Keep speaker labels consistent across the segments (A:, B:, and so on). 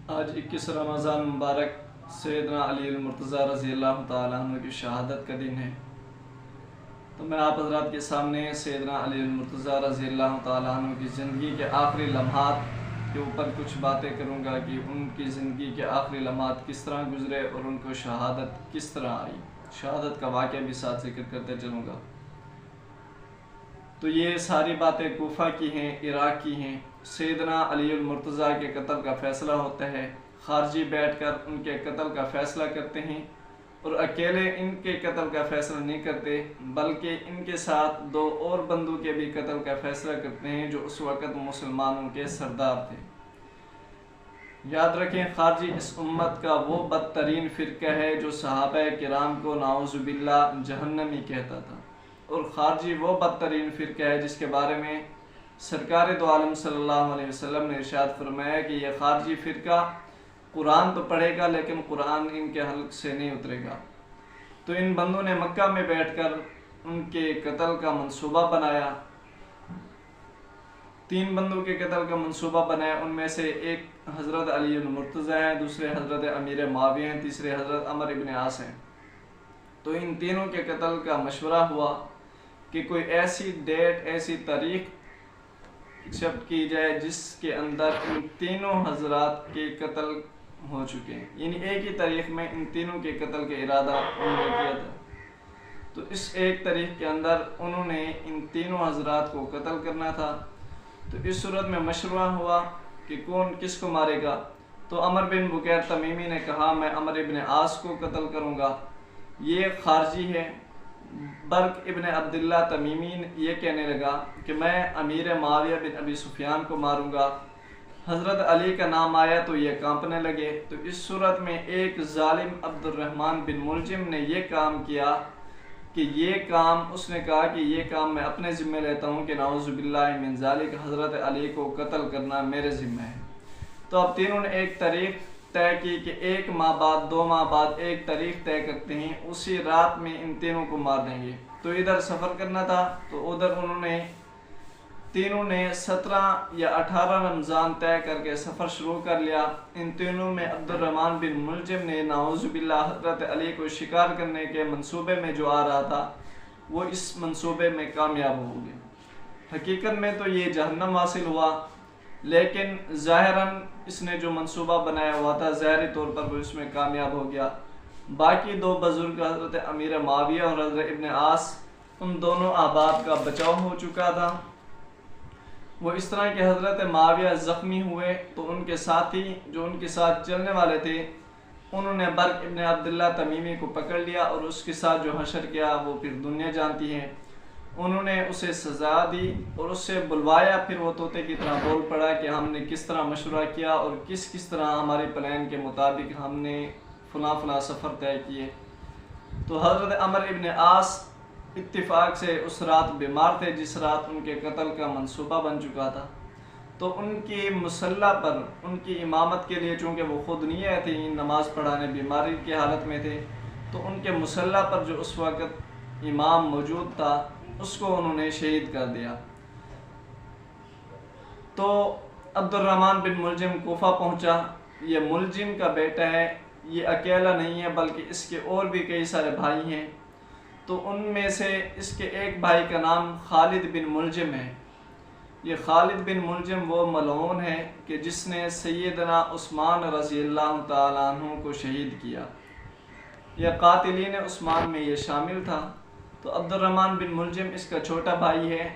A: آج 21 رمضان مبارک سیدنا علی المرتضیٰ رضی اللہ تعالیٰ عنہ کی شہادت کا دن ہے۔ تو میں آپ حضرات کے سامنے سیدنا علی المرتضیٰ رضی اللہ تعالیٰ عنہ کی زندگی کے آخری لمحات کے اوپر کچھ باتیں کروں گا کہ ان کی زندگی کے آخری لمحات کس طرح گزرے اور ان کو شہادت کس طرح آئی۔ شہادت کا واقعہ بھی ساتھ ذکر کرتے چلوں گا۔ تو یہ ساری باتیں کوفہ کی ہیں، عراق کی ہیں۔ سیدنا علی المرتضیٰ کے قتل کا فیصلہ ہوتا ہے، خارجی بیٹھ کر ان کے قتل کا فیصلہ کرتے ہیں، اور اکیلے ان کے قتل کا فیصلہ نہیں کرتے بلکہ ان کے ساتھ 2 اور بندوں کے بھی قتل کا فیصلہ کرتے ہیں جو اس وقت مسلمانوں کے سردار تھے۔ یاد رکھیں، خارجی اس امت کا وہ بدترین فرقہ ہے جو صحابہ کرام کو نعوذ باللہ جہنمی کہتا تھا، اور خارجی وہ بدترین فرقہ ہے جس کے بارے میں سرکار دو عالم صلی اللہ علیہ وسلم نے ارشاد فرمایا کہ یہ خارجی فرقہ قرآن تو پڑھے گا لیکن قرآن ان کے حلق سے نہیں اترے گا۔ تو ان بندوں نے مکہ میں بیٹھ کر ان کے قتل کا منصوبہ بنایا۔ 3 بندوں کے قتل کا منصوبہ بنایا، ان میں سے ایک حضرت علی المرتضیٰ ہیں، دوسرے حضرت امیر معاویہ ہیں، تیسرے حضرت عمر ابن عاص ہیں۔ تو ان تینوں کے قتل کا مشورہ ہوا کہ کوئی ایسی ڈیٹ، ایسی تاریخ ایکسیپٹ کی جائے جس کے اندر ان تینوں حضرات کے قتل ہو چکے ہیں، یعنی ایک ہی تاریخ میں ان تینوں کے قتل کے ارادہ انہوں نے کیا تھا۔ تو اس ایک تاریخ کے اندر انہوں نے ان تینوں حضرات کو قتل کرنا تھا۔ تو اس صورت میں مشورہ ہوا کہ کون کس کو مارے گا۔ تو عمر بن بکیر تمیمی نے کہا میں عمر ابن عاص کو قتل کروں گا، یہ خارجی ہے۔ برق ابن عبداللہ تمیمی یہ کہنے لگا کہ میں امیر معاویہ بن ابی سفیان کو ماروں گا۔ حضرت علی کا نام آیا تو یہ کانپنے لگے۔ تو اس صورت میں ایک ظالم عبد الرحمن بن ملجم نے یہ کام کیا کہ اس نے کہا کہ یہ کام میں اپنے ذمہ لیتا ہوں کہ نعوذ باللہ من ذالک، حضرت علی کو قتل کرنا میرے ذمہ ہے۔ تو اب تینوں نے ایک تاریخ طے کی کہ 1 ماہ بعد 2 ماہ بعد ایک تاریخ طے کرتے ہیں، اسی رات میں ان تینوں کو مار دیں گے۔ تو ادھر سفر کرنا تھا، تو ادھر تینوں نے 17 یا 18 رمضان طے کر کے سفر شروع کر لیا۔ ان تینوں میں عبد الرحمن بن ملجم نے نعوذ باللہ حضرت علی کو شکار کرنے کے منصوبے میں جو آ رہا تھا وہ اس منصوبے میں کامیاب ہو گیا۔ حقیقت میں تو یہ جہنم حاصل ہوا، لیکن ظاہراً اس نے جو منصوبہ بنایا ہوا تھا ظاہری طور پر وہ اس میں کامیاب ہو گیا۔ باقی 2 بزرگ حضرت امیر معاویہ اور حضرت ابن عاص، ان دونوں احباب کا بچاؤ ہو چکا تھا۔ وہ اس طرح کہ حضرت معاویہ زخمی ہوئے تو ان کے ساتھی جو ان کے ساتھ چلنے والے تھے انہوں نے برق ابن عبداللہ تمیمی کو پکڑ لیا اور اس کے ساتھ جو حشر کیا وہ پھر دنیا جانتی ہے۔ انہوں نے اسے سزا دی اور اس سے بلوایا، پھر وہ طوطے کی طرح بول پڑا کہ ہم نے کس طرح مشورہ کیا اور کس طرح ہمارے پلان کے مطابق ہم نے فلاں سفر طے کیے۔ تو حضرت عمر ابن عاص اتفاق سے اس رات بیمار تھے جس رات ان کے قتل کا منصوبہ بن چکا تھا۔ تو ان کی مصلی پر ان کی امامت کے لیے، چونکہ وہ خود نہیں آئے تھے نماز پڑھانے، بیماری کی حالت میں تھے، تو ان کے مصلی پر جو اس وقت امام موجود تھا اس کو انہوں نے شہید کر دیا۔ تو عبد الرحمن بن ملجم کوفہ پہنچا۔ یہ ملجم کا بیٹا ہے، یہ اکیلا نہیں ہے بلکہ اس کے اور بھی کئی سارے بھائی ہیں۔ تو ان میں سے اس کے ایک بھائی کا نام خالد بن ملجم ہے۔ یہ خالد بن ملجم وہ ملعون ہے کہ جس نے سیدنا عثمان رضی اللہ تعالیٰ عنہ کو شہید کیا، یہ قاتلین عثمان میں یہ شامل تھا۔ تو عبد الرحمن بن ملجم اس کا چھوٹا بھائی ہے۔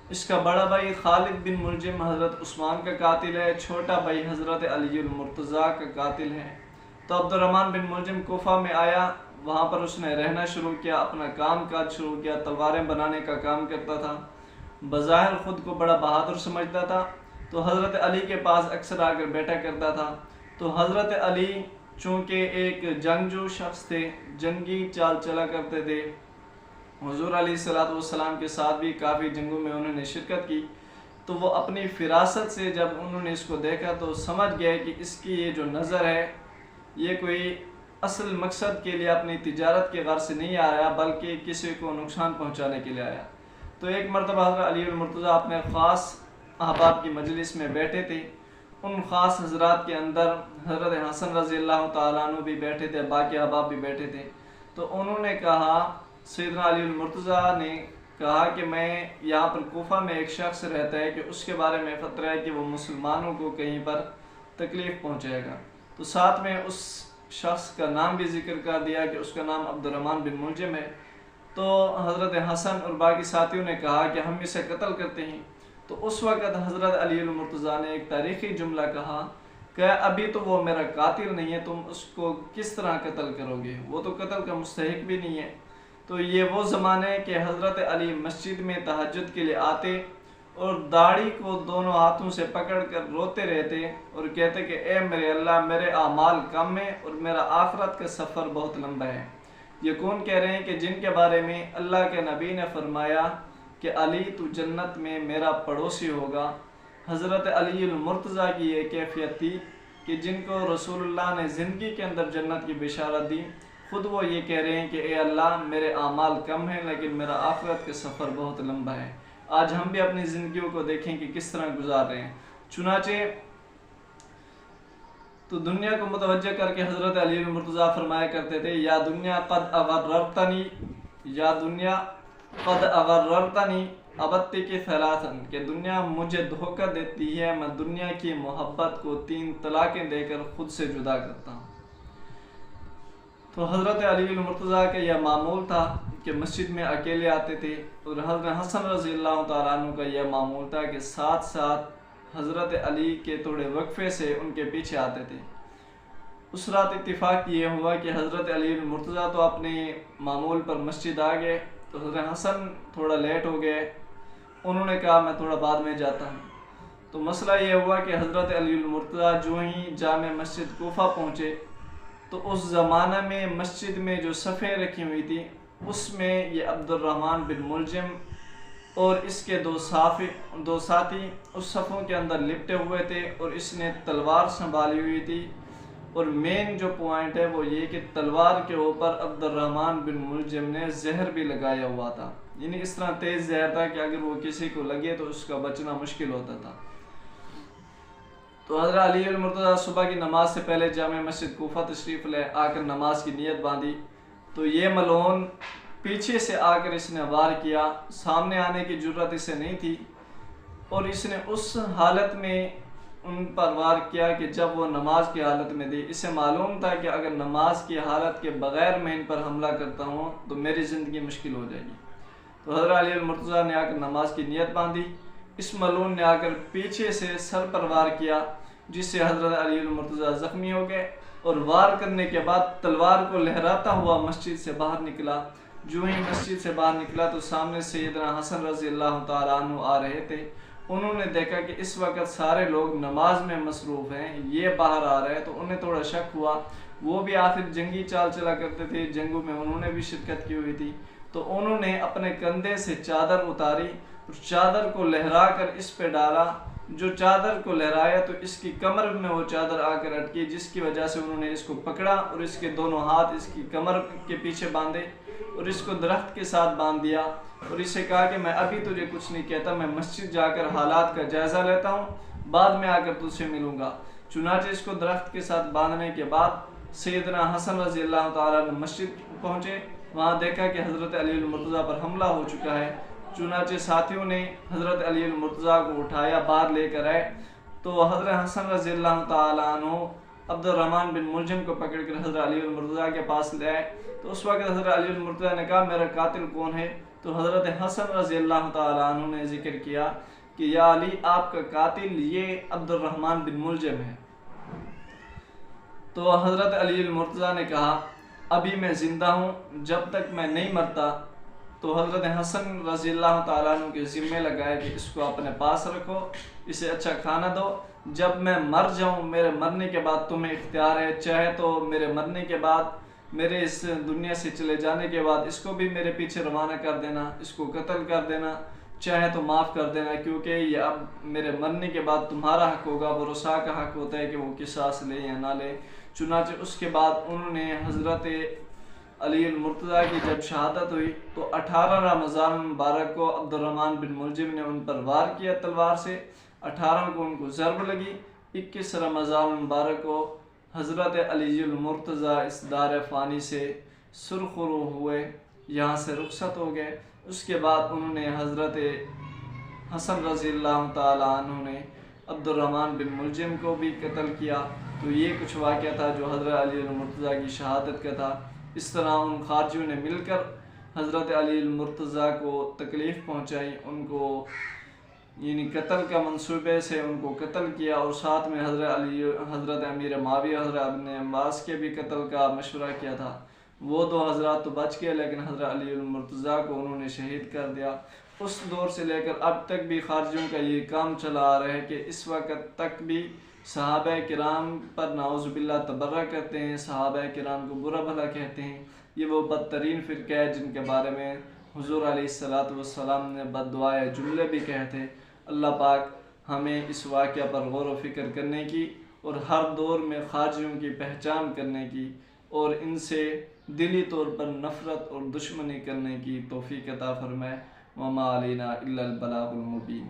A: اس کا بڑا بھائی خالد بن ملجم حضرت عثمان کا قاتل ہے، چھوٹا بھائی حضرت علی المرتضیٰ کا قاتل ہے۔ تو عبد الرحمن بن ملجم کوفہ میں آیا، وہاں پر اس نے رہنا شروع کیا، اپنا کام کاج شروع کیا، تلواریں بنانے کا کام کرتا تھا، بظاہر خود کو بڑا بہادر سمجھتا تھا۔ تو حضرت علی کے پاس اکثر آ کر بیٹھا کرتا تھا۔ تو حضرت علی چونکہ ایک جنگجو شخص تھے، جنگی چال چلا کرتے تھے، حضور علیہ السلام کے ساتھ بھی کافی جنگوں میں انہوں نے شرکت کی، تو وہ اپنی فراست سے جب انہوں نے اس کو دیکھا تو سمجھ گئے کہ اس کی یہ جو نظر ہے یہ کوئی اصل مقصد کے لیے اپنی تجارت کے غرض سے نہیں آیا بلکہ کسی کو نقصان پہنچانے کے لیے آیا۔ تو ایک مرتبہ حضرت علی المرتضیٰ اپنے خاص احباب کی مجلس میں بیٹھے تھے، ان خاص حضرات کے اندر حضرت حسن رضی اللہ تعالیٰ عنہ بھی بیٹھے تھے، باقی احباب بھی بیٹھے تھے۔ تو انہوں نے کہا، سیدنا علی المرتضیٰ نے کہا کہ میں یہاں پر کوفہ میں ایک شخص رہتا ہے کہ اس کے بارے میں خطرہ ہے کہ وہ مسلمانوں کو کہیں پر تکلیف پہنچائے گا۔ تو ساتھ میں اس شخص کا نام بھی ذکر کر دیا کہ اس کا نام عبد الرحمن بن ملجم ہے۔ تو حضرت حسن اور باقی ساتھیوں نے کہا کہ ہم اسے قتل کرتے ہیں۔ تو اس وقت حضرت علی المرتضیٰ نے ایک تاریخی جملہ کہا کہ ابھی تو وہ میرا قاتل نہیں ہے، تم اس کو کس طرح قتل کرو گے، وہ تو قتل کا مستحق بھی نہیں ہے۔ تو یہ وہ زمانے کہ حضرت علی مسجد میں تہجد کے لیے آتے اور داڑھی کو دونوں ہاتھوں سے پکڑ کر روتے رہتے اور کہتے کہ اے میرے اللہ، میرے اعمال کم ہیں اور میرا آخرت کا سفر بہت لمبا ہے۔ یہ کون کہہ رہے ہیں کہ جن کے بارے میں اللہ کے نبی نے فرمایا کہ علی تو جنت میں میرا پڑوسی ہوگا۔ حضرت علی المرتضیٰ کی یہ کیفیت تھی کہ جن کو رسول اللہ نے زندگی کے اندر جنت کی بشارت دی، خود وہ یہ کہہ رہے ہیں کہ اے اللہ، میرے اعمال کم ہیں لیکن میرا آخرت کا سفر بہت لمبا ہے۔ آج ہم بھی اپنی زندگیوں کو دیکھیں کہ کس طرح گزار رہے ہیں۔ چنانچہ تو دنیا کو متوجہ کر کے حضرت علی المرتضیٰ فرمایا کرتے تھے، یا دنیا قد اغررتنی، یا دنیا قد اغررتنی ابتی کی ثلاثن، کہ دنیا مجھے دھوکہ دیتی ہے، میں دنیا کی محبت کو 3 طلاقیں دے کر خود سے جدا کرتا ہوں۔ تو حضرت علی المرتضیٰ کا یہ معمول تھا کہ مسجد میں اکیلے آتے تھے، اور حضرت حسن رضی اللہ تعالیٰ عنہ کا یہ معمول تھا کہ ساتھ ساتھ حضرت علی کے تھوڑے وقفے سے ان کے پیچھے آتے تھے۔ اس رات اتفاق یہ ہوا کہ حضرت علی المرتضیٰ تو اپنے معمول پر مسجد آ گئے، تو حضرت حسن تھوڑا لیٹ ہو گئے، انہوں نے کہا میں تھوڑا بعد میں جاتا ہوں۔ تو مسئلہ یہ ہوا کہ حضرت علی المرتضیٰ جو ہی جامع مسجد کوفہ پہنچے تو اس زمانہ میں مسجد میں جو صفیں رکھی ہوئی تھی اس میں یہ عبد الرحمن بن ملجم اور اس کے 2 ساتھی اس صفوں کے اندر لپٹے ہوئے تھے، اور اس نے تلوار سنبھالی ہوئی تھی، اور مین جو پوائنٹ ہے وہ یہ کہ تلوار کے اوپر عبد الرحمن بن ملجم نے زہر بھی لگایا ہوا تھا، یعنی اس طرح تیز زہر تھا کہ اگر وہ کسی کو لگے تو اس کا بچنا مشکل ہوتا تھا۔ تو حضرت علی المرتضیٰ صبح کی نماز سے پہلے جامع مسجد کوفہ تشریف لے آ کر نماز کی نیت باندھی، تو یہ ملعون پیچھے سے آ کر اس نے وار کیا، سامنے آنے کی جرت اسے نہیں تھی، اور اس نے اس حالت میں ان پر وار کیا کہ جب وہ نماز کی حالت میں تھی۔ اسے معلوم تھا کہ اگر نماز کی حالت کے بغیر میں ان پر حملہ کرتا ہوں تو میری زندگی مشکل ہو جائے گی۔ تو حضرت علی المرتضیٰ نے آ کر نماز کی نیت باندھی، اس ملعون نے آ کر پیچھے سے سر پر وار کیا، جس سے حضرت علی المرتضیٰ زخمی ہو گئے، اور وار کرنے کے بعد تلوار کو لہراتا ہوا مسجد سے باہر نکلا۔ جو ہی مسجد سے باہر نکلا تو سامنے سیدنا حسن رضی اللہ تعالیٰ عنہ آ رہے تھے۔ انہوں نے دیکھا کہ اس وقت سارے لوگ نماز میں مصروف ہیں، یہ باہر آ رہے ہیں، تو انہیں تھوڑا شک ہوا۔ وہ بھی آخر جنگی چال چلا کرتے تھے، جنگوں میں انہوں نے بھی شرکت کی ہوئی تھی، تو انہوں نے اپنے کندھے سے چادر اتاری اور چادر کو لہرا کر اس پہ ڈالا۔ جو چادر کو لہرایا تو اس کی کمر میں وہ چادر آ کر اٹکی، جس کی وجہ سے انہوں نے اس کو پکڑا اور اس کے دونوں ہاتھ اس کی کمر کے پیچھے باندھے اور اس کو درخت کے ساتھ باندھ دیا، اور اسے کہا کہ میں ابھی تجھے کچھ نہیں کہتا، میں مسجد جا کر حالات کا جائزہ لیتا ہوں، بعد میں آ کر تجھ سے ملوں گا۔ چنانچہ اس کو درخت کے ساتھ باندھنے کے بعد سیدنا حسن رضی اللہ تعالیٰ نے مسجد پہنچے، وہاں دیکھا کہ حضرت علی المرتضیٰ پر حملہ ہو چکا ہے۔ چنانچہ ساتھیوں نے حضرت علی المرتضیٰ کو اٹھایا، باہر لے کر آئے، تو حضرت حسن رضی اللہ تعالیٰ عنہ عبد الرحمن بن ملجم کو پکڑ کر حضرت علی المرتضیٰ کے پاس لے آئے۔ تو اس وقت حضرت علی المرتضیٰ نے کہا میرا قاتل کون ہے؟ تو حضرت حسن رضی اللہ تعالیٰ عنہ نے ذکر کیا کہ یا علی، آپ کا قاتل یہ عبد الرحمن بن ملجم ہے۔ تو حضرت علی المرتضیٰ نے کہا ابھی میں زندہ ہوں، جب تک میں نہیں مرتا تو حضرت حسن رضی اللہ تعالیٰ عنہ کے ذمے لگائے کہ اس کو اپنے پاس رکھو، اسے اچھا کھانا دو، جب میں مر جاؤں، میرے مرنے کے بعد تمہیں اختیار ہے، چاہے تو میرے مرنے کے بعد، میرے اس دنیا سے چلے جانے کے بعد اس کو بھی میرے پیچھے روانہ کر دینا، اس کو قتل کر دینا، چاہے تو معاف کر دینا، کیونکہ یہ اب میرے مرنے کے بعد تمہارا حق ہوگا، ورثاء کا حق ہوتا ہے کہ وہ قصاص لے یا نہ لے۔ چنانچہ اس کے بعد انہوں نے حضرت علی المرتضیٰ کی جب شہادت ہوئی تو 18 رمضان مبارک کو عبد الرحمن بن ملجم نے ان پر وار کیا تلوار سے، 18 کو ان کو ضرب لگی، 21 رمضان المبارک کو حضرت علی المرتضیٰ اس دار فانی سے سرخ رو ہوئے، یہاں سے رخصت ہو گئے۔ اس کے بعد انہوں نے حضرت حسن رضی اللہ تعالیٰ عنہ نے عبد الرحمن بن ملجم کو بھی قتل کیا۔ تو یہ کچھ واقعہ تھا جو حضرت علی المرتضیٰ کی شہادت کا تھا۔ اس طرح ان خارجیوں نے مل کر حضرت علی المرتضیٰ کو تکلیف پہنچائی، ان کو یعنی قتل کا منصوبے سے ان کو قتل کیا، اور ساتھ میں حضرت امیر معاویہ حضرت ابن عباس کے بھی قتل کا مشورہ کیا تھا۔ وہ دو حضرات تو بچ گئے، لیکن حضرت علی المرتضیٰ کو انہوں نے شہید کر دیا۔ اس دور سے لے کر اب تک بھی خارجیوں کا یہ کام چلا آ رہا ہے کہ اس وقت تک بھی صحابہ کرام پر نعوذ باللہ تبرہ کرتے ہیں، صحابہ کرام کو برا بھلا کہتے ہیں۔ یہ وہ بدترین فرقہ ہے جن کے بارے میں حضور علیہ السلام نے بد دعائے جملے بھی کہے تھے۔ اللہ پاک ہمیں اس واقعہ پر غور و فکر کرنے کی اور ہر دور میں خارجیوں کی پہچان کرنے کی اور ان سے دلی طور پر نفرت اور دشمنی کرنے کی توفیق عطا فرمائے۔ وما علینا الا البلاغ المبین۔